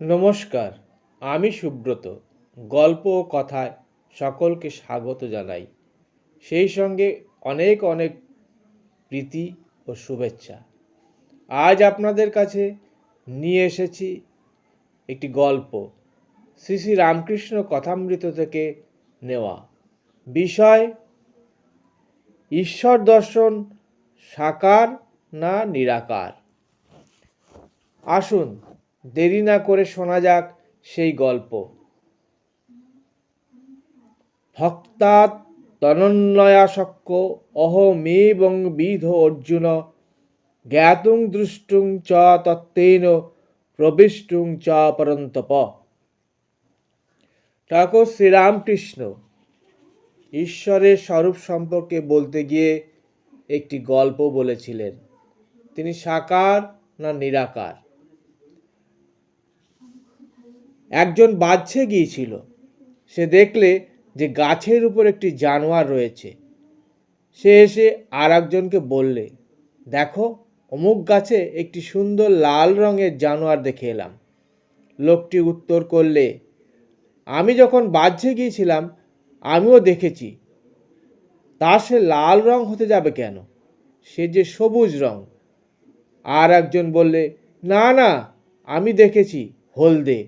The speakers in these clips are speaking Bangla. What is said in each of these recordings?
নমস্কার, আমি সুব্রত। গল্প ও কথায় সকলকে স্বাগত জানাই। সেই সঙ্গে অনেক অনেক প্রীতি ও শুভেচ্ছা। আজ আপনাদের কাছে নিয়ে এসেছি একটি গল্প, শ্রী শ্রী রামকৃষ্ণ কথামৃত থেকে নেওয়া। বিষয়: ঈশ্বর দর্শন সাকার না নিরাকার। আসুন দেরি না করে শোনা যাক সেই গল্প। ভক্তাৎ তনন্যয়াসক্য অহমেবং বিধ অর্জুন জ্ঞাতুং দ্রষ্টুং চ তত্ত্বেন প্রবিষ্টুং চ পরন্তপ। ঠাকুর শ্রীরামকৃষ্ণ ঈশ্বরের স্বরূপ সম্পর্কে বলতে গিয়ে একটি গল্প বলেছিলেন। তিনি সাকার না নিরাকার। একজন বাজছে গিয়েছিল। সে দেখলে যে গাছের উপর একটি জানোয়ার রয়েছে। সে এসে আর একজনকে বললে, দেখো, অমুক গাছে একটি সুন্দর লাল রঙের জানোয়ার দেখে এলাম। লোকটি উত্তর করলে, আমি যখন বাজছে গিয়েছিলাম আমিও দেখেছি। তা সে লাল রং হতে যাবে কেন? সে যে সবুজ রং। আর একজন বললে, না না, আমি দেখেছি হলদে।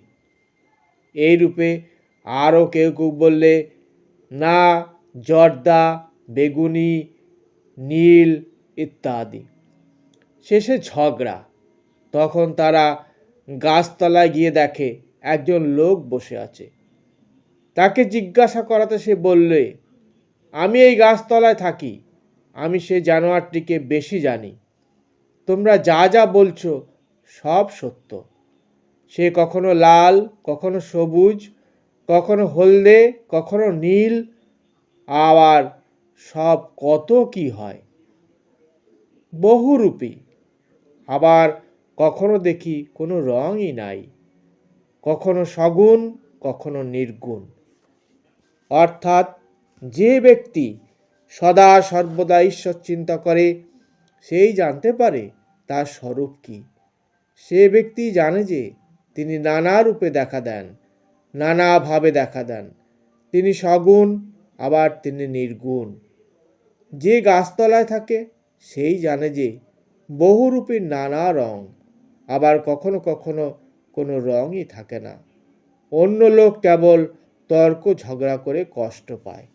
এই রূপে আরও কেউ কেউ বললে, না, জর্দা, বেগুনি, নীল ইত্যাদি। শেষে ঝগড়া। তখন তারা গাছতলায় গিয়ে দেখে একজন লোক বসে আছে। তাকে জিজ্ঞাসা করাতে সে বললে, আমি এই গাছতলায় থাকি, আমি সে জানোয়ারটিকে বেশি জানি। তোমরা যা যা বলছো সব সত্য। সে কখনো লাল, কখনো সবুজ, কখনো হলদে, কখনো নীল, আবার সব কত কি হয়, বহুরূপী। আবার কখনো দেখি কোনো রঙই নাই, কখনো সগুণ, কখনো নির্গুণ। অর্থাৎ যে ব্যক্তি সদা সর্বদা ঈশ্বর চিন্তা করে সেই জানতে পারে তার স্বরূপ কি। সে ব্যক্তি জানে যে তিনি নানা রূপে দেখা দেন, নানাভাবে দেখা দেন। তিনি সগুণ, আবার তিনি নির্গুণ। যে গাছতলায় থাকে সেই জানে যে বহুরূপী নানা রং, আবার কখনো কখনো কোনো রঙই থাকে না। অন্য লোক কেবল তর্ক ঝগড়া করে কষ্ট পায়।